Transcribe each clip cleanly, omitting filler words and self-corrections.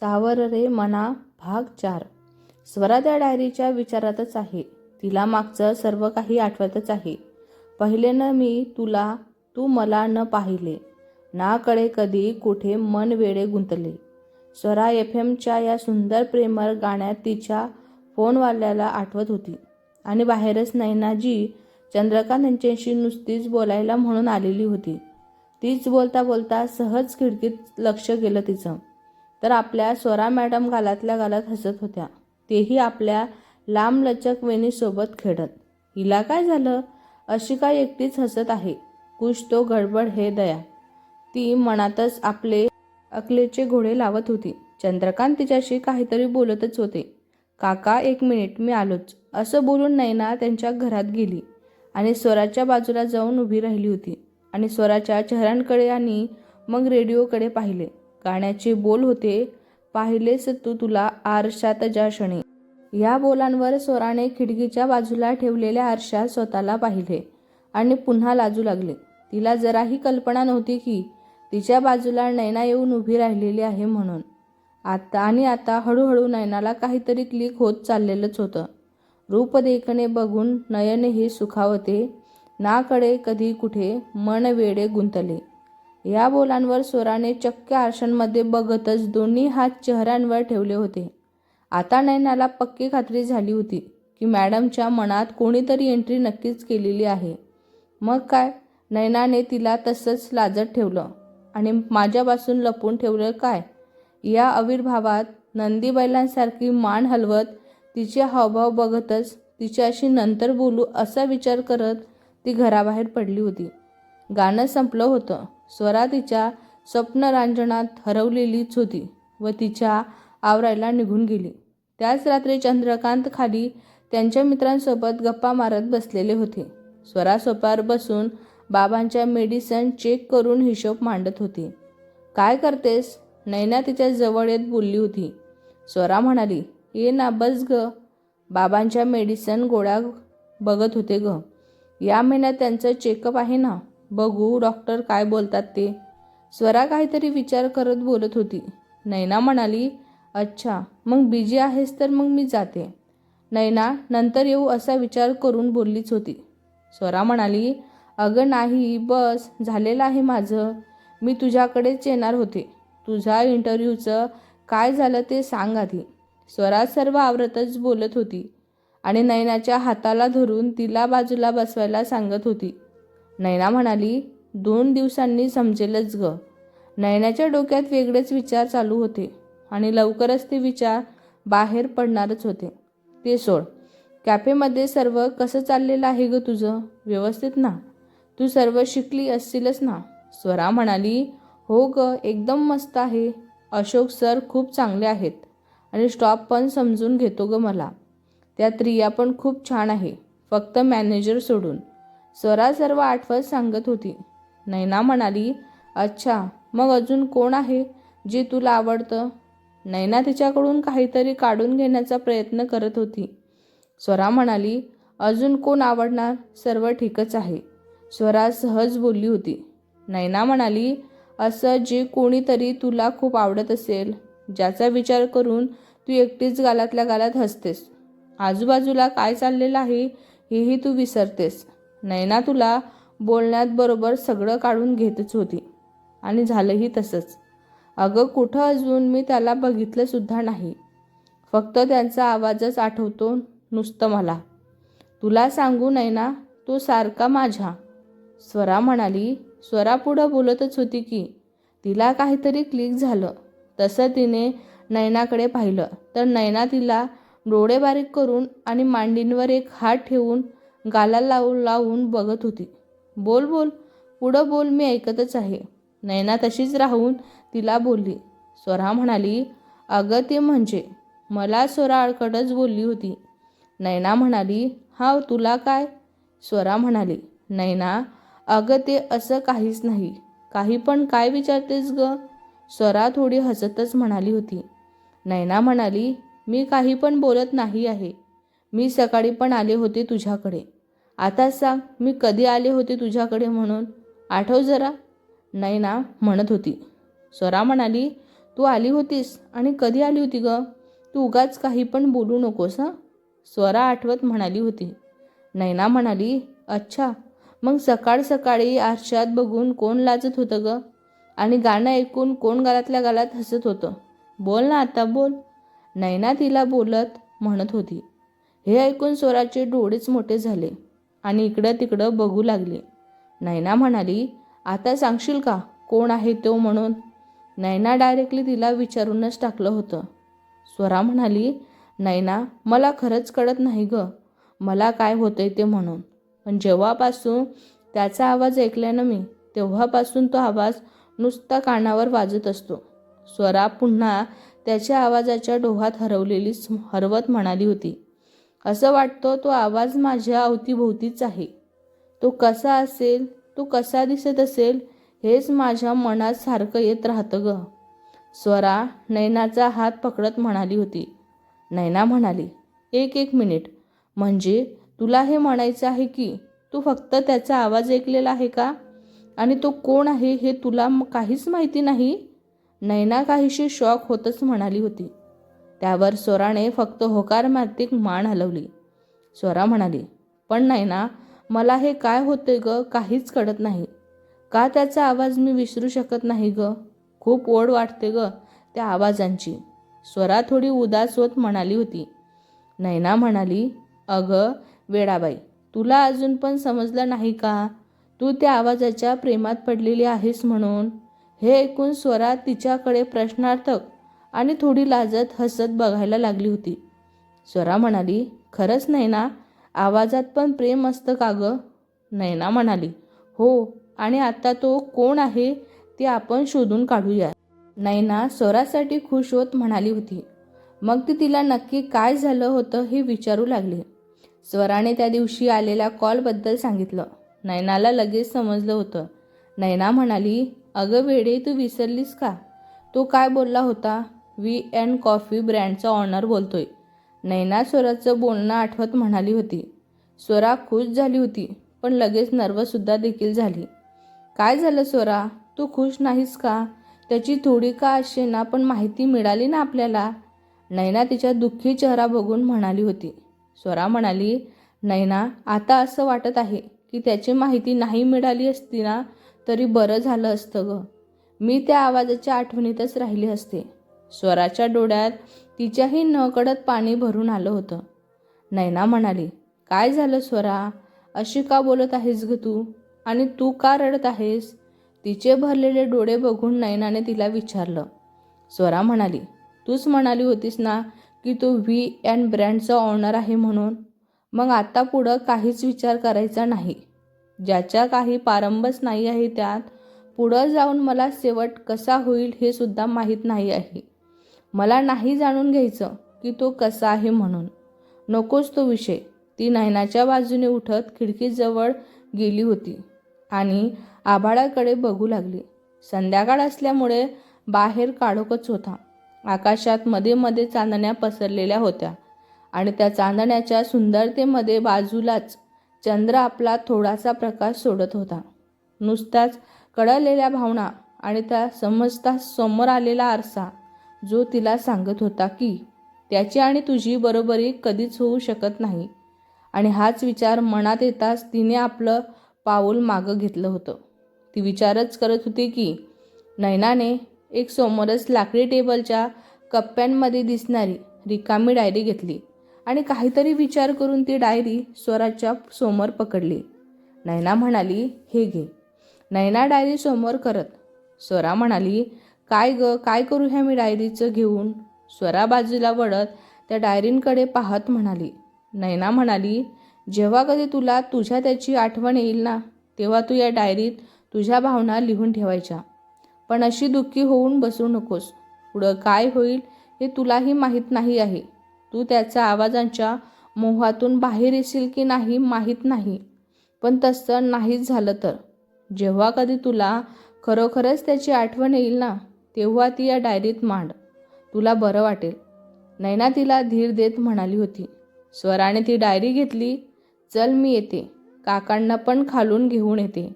सावर रे मना भाग 4. स्वरा त्या डायरीच्या विचारातच आहे. तिला मागचं सर्व काही आठवतच आहे. पहिले न मी तुला, तू मला न पाहिले, ना कळे कधी कुठे मन वेडे गुंतले. स्वरा FM या सुंदर प्रेमळ गाण्यात तिच्या फोनवाल्याला आठवत होती. आणि बाहेरच नैनाजी चंद्रकांत यांच्याशी नुसतीच बोलायला म्हणून आलेली होती. तीच बोलता बोलता सहज खिडकीत लक्ष गेलं तिचं, तर आपल्या स्वरा मॅडम गालातल्या गालात हसत होत्या, तेही आपल्या लांबलचक वेणीसोबत खेळत. हिला काय झालं, अशी काय एकटीच हसत आहे? कुछ तो गडबड है दया, ती मनातच आपले अकलेचे घोडे लावत होती. चंद्रकांत तिच्याशी काहीतरी बोलतच होते. काका 1 मिनिट, मी आलोच, असं बोलून नैना त्यांच्या घरात गेली आणि स्वराच्या बाजूला जाऊन उभी राहिली होती आणि स्वराच्या चेहऱ्यांकडे आणि मग रेडिओकडे पाहिले. गाण्याचे बोल होते, पाहिलेस तू तुला आरशात ज्या क्षणी. या बोलांवर स्वराने खिडकीच्या बाजूला ठेवलेल्या आरशात स्वतःला पाहिले आणि पुन्हा लाजू लागले. तिला जराही कल्पना नव्हती की तिच्या बाजूला नैना येऊन उभी राहिलेली आहे म्हणून. आता हळूहळू नैनाला काहीतरी क्लिक होत चाललेलंच होतं. रूप देखणे बघून नयनही सुखावते, ना कळे कधी कुठे मन वेडे गुंतले. या बोलांवर स्वराने चक्क आरशांमध्ये बघतच दोन्ही हात चेहऱ्यांवर ठेवले होते. आता नैनाला पक्की खात्री झाली होती की मॅडमच्या मनात कोणीतरी एंट्री नक्कीच केलेली आहे. मग काय, नैनाने तिला तसंच लाजत ठेवलं आणि माझ्यापासून लपवून ठेवलं काय? या आविर्भावात नंदी बैलांसारखी मान हलवत, तिचे हावभाव बघतच तिच्याशी नंतर बोलू असा विचार करत ती घराबाहेर पडली होती. गाणं संपलं होतं. स्वरा तिच्या स्वप्नरांजनात हरवलेलीच होती व तिच्या आवरायला निघून गेली. त्याच रात्री चंद्रकांत खाली त्यांच्या मित्रांसोबत गप्पा मारत बसलेले होते. स्वरा सोफ्यावर बसून बाबांच्या मेडिसिन चेक करून हिशोब मांडत होती. काय करतेस, नैना तिच्या जवळ येत बोलली होती. स्वरा म्हणाली, ये ना, बस ग. बाबांच्या मेडिसिन गोळ्या बघत होते ग. या महिन्यात त्यांचं चेकअप आहे ना, बघू डॉक्टर काय बोलतात ते. स्वरा काहीतरी विचार करत बोलत होती. नैना म्हणाली, अच्छा, मग बिझी आहेस तर मग मी जाते. नैना नंतर येऊ असा विचार करून बोललीच होती. स्वरा म्हणाली, अगं नाही, बस झालेलं आहे माझं, मी तुझ्याकडेच येणार होते. तुझ्या इंटरव्ह्यूचं काय झालं ते सांग आधी. स्वरा सर्व आवरतच बोलत होती आणि नैनाच्या हाताला धरून तिला बाजूला बसवायला सांगत होती. नैना म्हणाली, 2 दिवसांनी समजेलच ग. नैनाच्या डोक्यात वेगळेच विचार चालू होते आणि लवकरच ते विचार बाहेर पडणारच होते. ते सोड, कॅफेमध्ये सर्व कसं चाललेलं आहे ग तुझं? व्यवस्थित ना? तू सर्व शिकली असशीलच ना? स्वरा म्हणाली, हो ग, एकदम मस्त आहे. अशोक सर खूप चांगले आहेत आणि स्टॉप पण समजून घेतो ग मला. त्यात रिया पण खूप छान आहे, फक्त मॅनेजर सोडून. स्वरा सर्व आठवत सांगत होती. नैना म्हणाली, अच्छा, मग अजून कोण आहे जे तुला आवडतं? नैना तिच्याकडून काहीतरी काढून घेण्याचा प्रयत्न करत होती. स्वरा म्हणाली, अजून कोण आवडणार, सर्व ठीकच आहे. स्वरा सहज बोलली होती. नैना म्हणाली, असं जे कोणीतरी तुला खूप आवडत असेल, ज्याचा विचार करून तू एकटीच गालातल्या गालात हसतेस. आजूबाजूला काय चाललेलं आहे हेही तू विसरतेस. नैना तुला बोलण्यात बरोबर सगळं काढून घेतच होती आणि झालंही तसंच. अगं कुठं, अजून मी त्याला बघितलं सुद्धा नाही, फक्त त्यांचा आवाजच आठवतो नुसतं मला. तुला सांगू नैना, तो सारखा माझ्या. स्वरा म्हणाली. स्वरा पुढं बोलतच होती की तिला काहीतरी क्लिक झालं. तसं तिने नैनाकडे पाहिलं तर नैना तिला डोळे बारीक करून आणि मांडींवर एक हात ठेवून गालाला लावून बघत होती. बोल बोल, पुढं बोल, मी ऐकतच आहे. नैना तशीच राहून तिला बोलली. स्वरा म्हणाली, अगं ते म्हणजे मला. स्वरा अडकटच बोलली होती. नैना म्हणाली, हा, तुला काय? स्वरा म्हणाली, नैना, अगं ते असं काहीच नाही. काही पण काय विचारतेस ग? स्वरा थोडी हसतच म्हणाली होती. नैना म्हणाली, मी काही पण बोलत नाही आहे. मी सकाळी पण आले होते तुझ्याकडे. आता सांग, मी कधी आले होते तुझ्याकडे म्हणून, आठव जरा. नैना म्हणत होती. स्वरा म्हणाली, तू आली होतीस आणि कधी आली होती ग? तू उगाच काही पण बोलू नकोस हं. स्वरा आठवत म्हणाली होती. नैना म्हणाली, अच्छा, मग सकाळ सकाळी आरशात बघून कोण लाजत होतं ग? आणि गाणं ऐकून कोण गालातल्या गालात हसत होतं? बोल ना आता, बोल. नैना तिला बोलत म्हणत होती. हे ऐकून स्वराचे डोळेच मोठे झाले आणि इकडं तिकडं बघू लागले. नैना म्हणाली, आता सांगशील का कोण आहे तो म्हणून? नैना डायरेक्टली तिला विचारूनच टाकलं होतं. स्वरा म्हणाली, नैना, मला खरंच कळत नाही ग मला काय होतंय ते म्हणून. पण जेव्हापासून त्याचा आवाज ऐकल्यानं मी, तेव्हापासून तो आवाज नुसता कानावर वाजत असतो. स्वरा पुन्हा त्याच्या आवाजाच्या डोहात हरवत म्हणाली होती. असं वाटतं तो आवाज माझ्या अवतीभोवतीच आहे. तो कसा असेल, तो कसा दिसत असेल, हेच माझ्या मनात सारखं येत राहतं ग. स्वरा नैनाचा हात पकडत म्हणाली होती. नैना म्हणाली, एक मिनिट, म्हणजे तुला हे म्हणायचं आहे की तू फक्त त्याचा आवाज ऐकलेला आहे का? आणि तो कोण आहे हे तुला काहीच माहिती नाही? नैना काहीशी शॉक होतच म्हणाली होती. त्यावर स्वराने फक्त होकार मारती मान हलवली. स्वरा म्हणाली, पण नैना, मला हे काय होतंय ग काहीच कळत नाही. का त्याचा आवाज मी विसरू शकत नाही ग? खूप ओढ वाटते ग त्या आवाजांची. स्वरा थोडी उदास होत म्हणाली होती. नैना म्हणाली, अगं वेडाबाई, तुला अजून पण समजलं नाही का? तू त्या आवाजाच्या प्रेमात पडलेली आहेस म्हणून. हे ऐकून स्वरा तिच्याकडे प्रश्नार्थक आणि थोडी लाजत हसत बघायला लागली होती. स्वरा म्हणाली, खरंच नैना, आवाजात पण प्रेम असतं का ग? नैना म्हणाली, हो, आणि आता तो कोण आहे ते आपण शोधून काढूया. नैना स्वरासाठी खुश होत म्हणाली होती. मग ती तिला नक्की काय झालं होतं हे विचारू लागली. स्वराने त्या दिवशी आलेल्या कॉलबद्दल सांगितलं. नैनाला लगेच समजलं होतं. नैना म्हणाली, अगं वेडे, तू विसरलीस का? तो काय बोलला होता? V& कॉफी ब्रँडचा ऑनर बोलतोय. नैना स्वराचं बोलणं आठवत म्हणाली होती. स्वरा खुश झाली होती, पण लगेच नर्वससुद्धा देखील झाली. काय झालं स्वरा? तू खुश नाहीस का? त्याची थोडी का असेना पण माहिती मिळाली ना आपल्याला? नैना तिच्या दुःखी चेहरा बघून म्हणाली होती. स्वरा म्हणाली, नैना, आता असं वाटत आहे की त्याची माहिती नाही मिळाली असती ना तरी बरं झालं असतं ग. मी त्या आवाजाच्या आठवणीतच राहिली असते. स्वराच्या डोळ्यात तिच्याही नकळत पाणी भरून आलं होतं. नैना म्हणाली, काय झालं स्वरा? अशी का बोलत आहेस ग तू? आणि तू का रडत आहेस? तिचे भरलेले डोळे बघून नैनाने तिला विचारलं. स्वरा म्हणाली, तूच म्हणाली होतीस ना की तो V& ब्रँडचा ऑनर आहे म्हणून. मग आता पुढं काहीच विचार करायचा नाही. ज्याच्या काही पारंबच नाही आहे त्यात पुढं जाऊन मला शेवट कसा होईल हे सुद्धा माहीत नाही आहे. मला नाही जाणून घ्यायचं की तो कसा आहे म्हणून. नकोच तो विषय. ती नैनाच्या बाजूने उठत खिडकीजवळ गेली होती आणि आभाळाकडे बघू लागली. संध्याकाळ असल्यामुळे बाहेर काळोखच होता. आकाशात मध्ये मध्ये चांदण्या पसरलेल्या होत्या आणि त्या चांदण्याच्या सुंदरतेमध्ये बाजूलाच चंद्र आपला थोडासा प्रकाश सोडत होता. नुसत्याच कळलेल्या भावना आणि त्या समजता समोर आलेला आरसा जो तिला सांगत होता की त्याची आणि तुझी बरोबरी कधीच होऊ शकत नाही. आणि हाच विचार मनात येताच तिने आपलं पाऊल मागं घेतलं होतं. ती विचारच करत होती की नैनाने एक समोरच लाकडी टेबलच्या कप्प्यांमध्ये दिसणारी रिकामी डायरी घेतली आणि काहीतरी विचार करून ती डायरी स्वराच्या समोर पकडली. नैना म्हणाली, हे घे. नैना डायरी समोर करत स्वरा म्हणाली, काय ग, काय करू ह्या मी डायरीचं घेऊन? स्वरा बाजूला वळत त्या डायरींकडे पाहत म्हणाली. नैना म्हणाली, जेव्हा कधी तुला तुझ्या त्याची आठवण येईल ना तेव्हा तू या डायरीत तुझ्या भावना लिहून ठेवायच्या. पण अशी दुःखी होऊन बसू नकोस. पुढं काय होईल हे तुलाही माहीत नाही आहे. तू त्याच्या आवाजांच्या मोहातून बाहेर येशील की नाही माहीत नाही. पण तसं नाहीच झालं तर जेव्हा कधी तुला खरोखरच त्याची आठवण येईल ना तेव्हा ती या डायरीत मांड. तुला बरं वाटेल. नैना तिला धीर देत म्हणाली होती. स्वराने ती डायरी घेतली. चल मी येते. काकांना पण खालून घेऊन येते.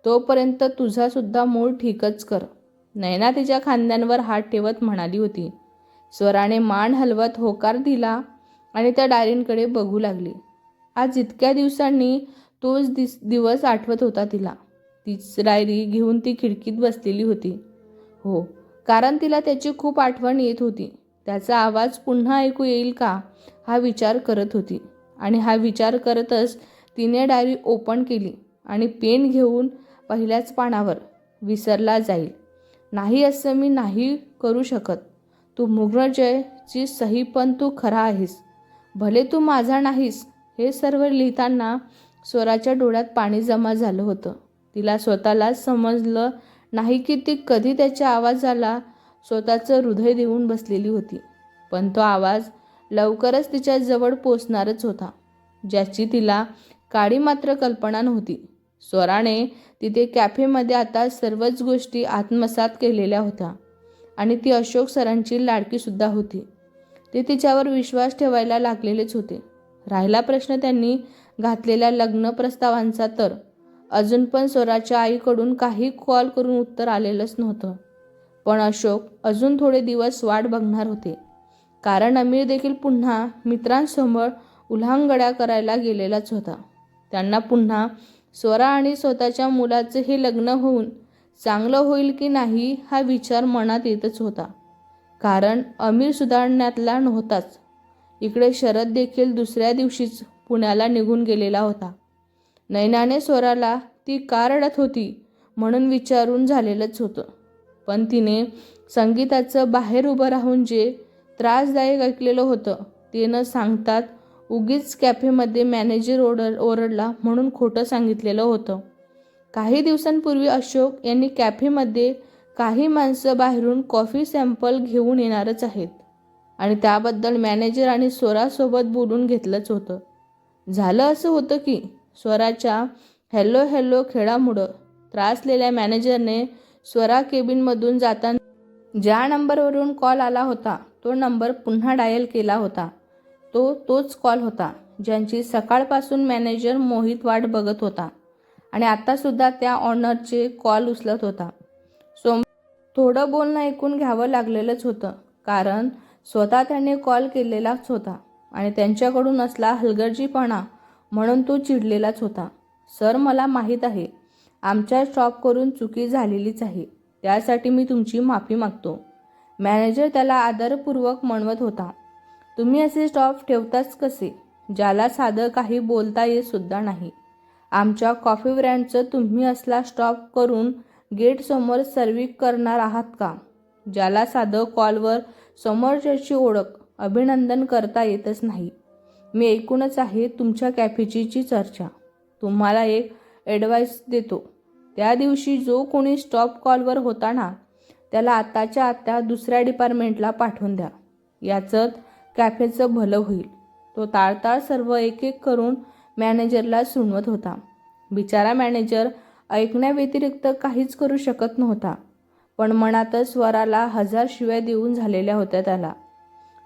तोपर्यंत तुझासुद्धा मूड ठीकच कर. नैना तिच्या खांद्यांवर हात ठेवत म्हणाली होती. स्वराने मान हलवत होकार दिला आणि त्या डायरींकडे बघू लागली. आज इतक्या दिवसांनी तोच दिवस आठवत होता तिला. तीच डायरी घेऊन ती खिडकीत बसलेली होती. हो, कारण तिला त्याची खूप आठवण येत होती. त्याचा आवाज पुन्हा ऐकू येईल का हा विचार करत होती. आणि हा विचार करतच तिने डायरी ओपन केली आणि पेन घेऊन पहिल्याच पानावर, विसरला जाईल. नाही असं मी नाही करू शकत. तू मृगजयची सही, पण तू खरा आहेस. भले तू माझा नाहीस. हे सर्व लिहिताना स्वराच्या डोळ्यात पाणी जमा झालं होतं. तिला स्वतःलाच समजलं नाही की ती कधी त्याच्या आवाजाला स्वतःचं हृदय देऊन बसलेली होती. पण तो आवाज लवकरच तिच्या जवळ पोचणारच होता, ज्याची तिला काडी मात्र कल्पना नव्हती. स्वराने तिथे कॅफेमध्ये आता सर्वच गोष्टी आत्मसात केलेल्या होत्या आणि ती अशोक सरांची लाडकीसुद्धा होती. ते तिच्यावर विश्वास ठेवायला लागलेलेच होते. राहिला प्रश्न त्यांनी घातलेल्या लग्न प्रस्तावांचा, तर अजून पण स्वराच्या आईकडून काही कॉल करून उत्तर आलेलंच नव्हतं. पण अशोक अजून थोडे दिवस वाट बघणार होते, कारण अमीर देखील पुन्हा मित्रांसमोर उल्हांगड्या करायला गेलेलाच होता. त्यांना पुन्हा स्वरा आणि स्वतःच्या मुलाचं हे लग्न होऊन चांगलं होईल की नाही हा विचार मनात येतच होता, कारण अमीर सुधारण्यातला नव्हताच. इकडे शरद देखील दुसऱ्या दिवशीच पुण्याला निघून गेलेला होता. नैनाने स्वराला ती का रडत होती म्हणून विचारून झालेलंच होतं, पण तिने संगीताचं बाहेर उभं राहून जे त्रासदायक ऐकलेलं होतं ते न सांगतात उगीच कॅफेमध्ये मॅनेजर ओरडला म्हणून खोटं सांगितलेलं होतं. काही दिवसांपूर्वी अशोक यांनी कॅफेमध्ये काही माणसं बाहेरून कॉफी सॅम्पल घेऊन येणारच आहेत आणि त्याबद्दल मॅनेजर आणि स्वरासोबत बोलून घेतलंच होतं. झालं असं होतं की स्वराच्या हॅलो हॅलो खेळामुळं त्रासलेल्या मॅनेजरने स्वरा केबिनमधून जाताना ज्या नंबरवरून कॉल आला होता तो नंबर पुन्हा डायल केला होता. तोच कॉल होता ज्यांची सकाळपासून मॅनेजर मोहित वाट बघत होता आणि आत्तासुद्धा त्या ऑनरचे कॉल उचलत होता. थोडं बोलणं ऐकून घ्यावं लागलेलंच होतं, कारण स्वतः त्याने कॉल केलेलाच होता आणि त्यांच्याकडून असला हलगर्जीपणा म्हणून तो चिडलेलाच होता. सर, मला माहीत आहे आमच्या स्टॉपकडून चुकी झालेलीच आहे. त्यासाठी मी तुमची माफी मागतो. मॅनेजर त्याला आदरपूर्वक म्हणवत होता. तुम्ही असे स्टॉप ठेवताच कसे, ज्याला साधं काही बोलता येत सुद्धा नाही? आमच्या कॉफी ब्रँडचं तुम्ही असला स्टॉप करून गेटसमोर सर्व्हिंग करणार आहात का, ज्याला साधं कॉलवर समोरच्याची ओळख अभिनंदन करता येतच नाही? मी ऐकूनच आहे तुमच्या कॅफेची चर्चा. तुम्हाला एक ॲडवाईस देतो. त्या दिवशी जो कोणी स्टॉप कॉलवर होता ना, त्याला आत्ताच्या आत्ता दुसऱ्या डिपार्टमेंटला पाठवून द्या. याचं कॅफेचं भलं होईल. तो ताळताळ सर्व एक एक करून मॅनेजरला सुणवत होता. बिचारा मॅनेजर ऐकण्याव्यतिरिक्त काहीच करू शकत नव्हता, पण मनातच स्वराला 1000 शिव्या देऊन झालेल्या होत्या त्याला.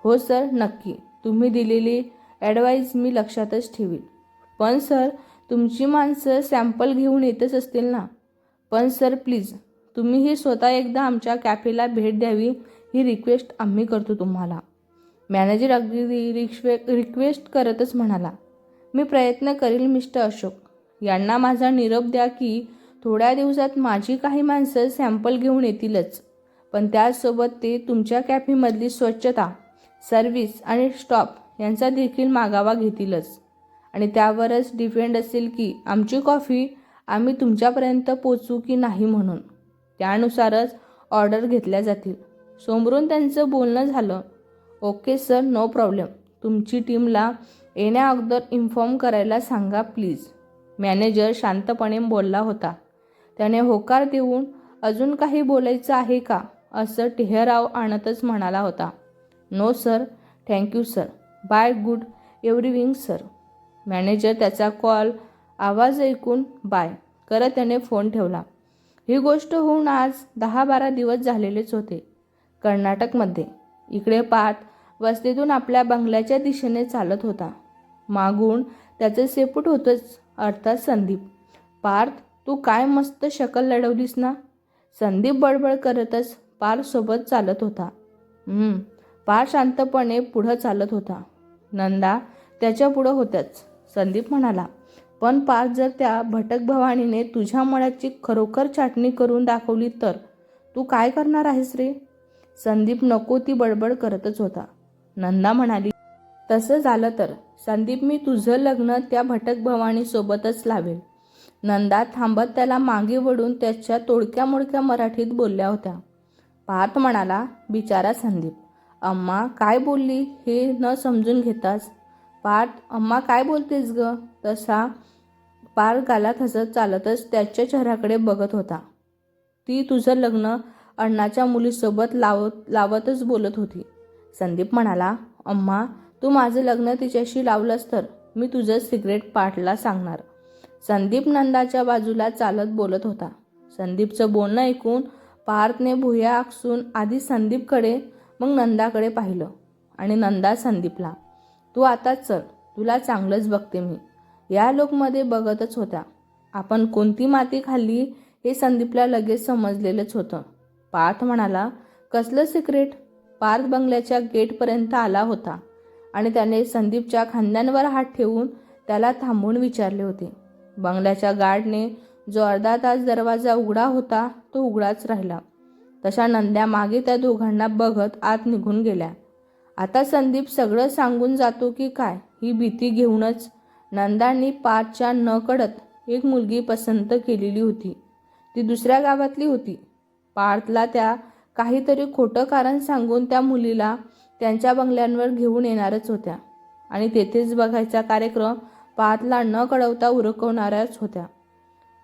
हो सर, नक्की. तुम्ही दिलेली ॲडवाईस मी लक्षातच ठेवील. पण सर, तुमची माणसं सॅम्पल घेऊन येतच असतील ना? पण सर प्लीज, तुम्हीही स्वतः एकदा आमच्या कॅफेला भेट द्यावी ही रिक्वेस्ट आम्ही करतो तुम्हाला. मॅनेजर अगदी रिक्वेस्ट करतच म्हणाला. मी प्रयत्न करील मिस्टर अशोक. यांना माझा निरोप द्या की थोड्या दिवसात माझी काही माणसं सॅम्पल घेऊन येतीलच, पण त्याचसोबत ते तुमच्या कॅफेमधली स्वच्छता, सर्व्हिस आणि स्टॉप यांचा देखील मागावा घेतीलच. आणि त्यावरच डिपेंड असेल की आमची कॉफी आम्ही तुमच्यापर्यंत पोचू की नाही म्हणून. त्यानुसारच ऑर्डर घेतल्या जातील. समोरून त्यांचं बोलणं झालं. Okay sir, no problem. तुमची टीमला येण्याअगोदर इन्फॉर्म करायला सांगा प्लीज. मॅनेजर शांतपणे बोलला होता. त्याने होकार देऊन अजून काही बोलायचं आहे का असं ठहराव आणतच म्हणाला होता. No sir, thank you sir. Bye, good everything sir. Manager त्याचा कॉल आवाज ऐकून बाय करत त्याने फोन ठेवला. ही गोष्ट होऊन आज 10-12 दिवस झालेलेच होते कर्नाटकमध्ये. इकडे पार्थ वस्तीतून आपल्या बंगल्याच्या दिशेने चालत होता. मागून त्याचं शेपूट होतंच, अर्थात संदीप. पार्थ, तू काय मस्त शकल लढवलीस ना. संदीप बडबड करतच पार्थसोबत चालत होता. पार्थ शांतपणे पुढं चालत होता. नंदा त्याच्या पुढं होत्याच. संदीप म्हणाला, पण पार्थ, जर त्या भटक भवानीने तुझ्या मळ्याची खरोखर छाटणी करून दाखवली तर तू काय करणार आहेस रे? संदीप नको ती बडबड करतच होता. नंदा म्हणाली, तसं झालं तर संदीप, मी तुझं लग्न त्या भटक भवानी सोबतच लावेल. नंदा थांबत त्याला मागे वळून त्याच्या तोडक्या मोडक्या मराठीत बोलल्या होत्या. पार्थ म्हणाला, बिचारा संदीप, अम्मा काय बोलली हे न समजून घेताच. पार्थ, अम्मा काय बोलतेस ग? तसा पार्थ गालात हसत चालतच त्याच्या चेहऱ्याकडे बघत होता. ती तुझं लग्न अण्णाच्या मुलीसोबत लावतच बोलत होती. संदीप म्हणाला, अम्मा तू माझं लग्न तिच्याशी लावलंस तर मी तुझं सिक्रेट पार्थला सांगणार. संदीप नंदाच्या बाजूला चालत बोलत होता. संदीपचं बोलणं ऐकून पार्थने भुया आकसून आधी संदीपकडे मग नंदाकडे पाहिलं आणि नंदा संदीपला. तू आताच चल, तुला चांगलंच बघते मी, या लोकमध्ये बघतच होत्या. आपण कोणती माती खाल्ली हे संदीपला लगेच समजलेलंच होतं. पार्थ म्हणाला, कसलं सिक्रेट? पार्थ बंगल्याच्या गेटपर्यंत आला होता आणि त्याने संदीपच्या खांद्यांवर हात ठेवून त्याला थांबवून विचारले होते. बंगल्याच्या गार्डने जो अर्धा तास दरवाजा उघडा होता तो उघडाच राहिला. तशा नंद्या मागे त्या दोघांना बघत आत निघून गेल्या. आता संदीप सगळं सांगून जातो की काय ही भीती घेऊनच नंदांनी पार्थच्या नकळत एक मुलगी पसंत केलेली होती. ती दुसऱ्या गावातली होती. पार्थला त्या काहीतरी खोटं कारण सांगून त्या मुलीला त्यांच्या बंगल्यांवर घेऊन येणारच होत्या आणि तेथेच बघायचा कार्यक्रम पार्थला न कळवता उरकवणाऱ्याच होत्या.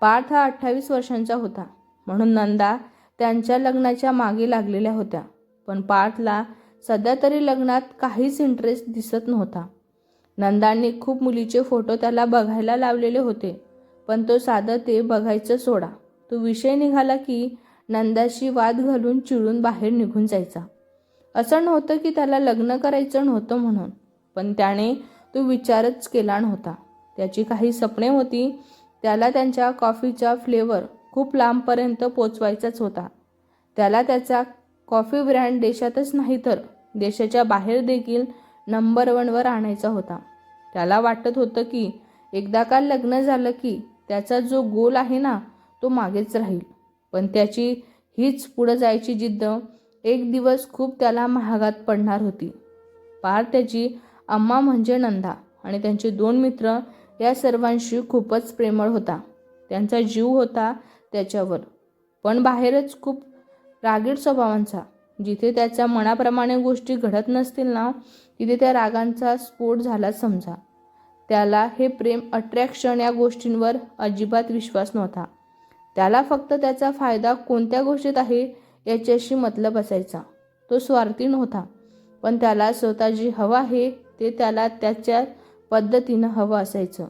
पार्थ हा 28 वर्षांचा होता म्हणून नंदा त्यांच्या लग्नाच्या मागे लागलेल्या होत्या. पण पार्थला सध्या तरी लग्नात काहीच इंटरेस्ट दिसत नव्हता. नंदांनी खूप मुलीचे फोटो त्याला बघायला लावलेले होते, पण तो साधं ते बघायचं सोडा. तो विषय निघाला की नंदाशी वाद घालून चिडून बाहेर निघून जायचा. असं नव्हतं की त्याला लग्न करायचं नव्हतं म्हणून, पण त्याने तो विचारच केला नव्हता. त्याची काही स्वप्ने होती. त्याला त्यांच्या कॉफीचा फ्लेवर खूप लांबपर्यंत पोचवायचाच होता. त्याला त्याचा कॉफी ब्रँड देशातच नाही तर देशाच्या बाहेर देखील नंबर 1वर आणायचा होता. त्याला वाटत होतं की एकदा का लग्न झालं की त्याचा जो गोल आहे ना तो मागेच राहील. पण त्याची हीच पुढे जायची जिद्द एक दिवस खूप त्याला महागात पडणार होती. पार्थ, त्याची अम्मा म्हणजे नंदा आणि त्यांचे 2 मित्र या सर्वांशी खूपच प्रेमळ होता. त्यांचा जीव होता त्याच्यावर, पण बाहेरच खूप रागीट स्वभावांचा. जिथे त्याच्या मनाप्रमाणे गोष्टी घडत नसतील ना तिथे त्या रागांचा स्फोट झाला समजा. त्याला हे प्रेम, अट्रॅक्शन या गोष्टींवर अजिबात विश्वास नव्हता. त्याला फक्त त्याचा फायदा कोणत्या गोष्टीत आहे याच्याशी मतलब असायचा. तो स्वार्थी नव्हता, पण त्याला स्वतः जी हवं आहे ते त्याला त्याच्या पद्धतीनं हवं असायचं.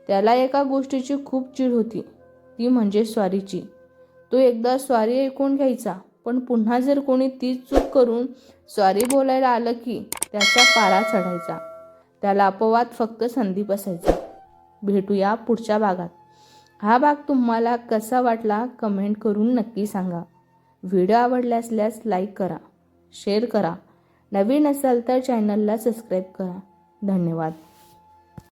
त्याला एका गोष्टीची खूप चीड होती, ती म्हणजे स्वारीची. तो एकदा स्वारी ऐकून घ्यायचा, पण पुन्हा जर कोणी तीच चूक करून स्वारी बोलायला आलं की त्याचा पारा चढायचा. त्याला अपवाद फक्त संदीप असायचा. भेटूया पुढच्या भागात. हा भाग तुम्हाला कसा वाटला कमेंट करून नक्की सांगा. व्हिडिओ आवडला असल्यास लाईक करा, शेअर करा. नवीन असाल तर चॅनलला सबस्क्राईब करा. धन्यवाद.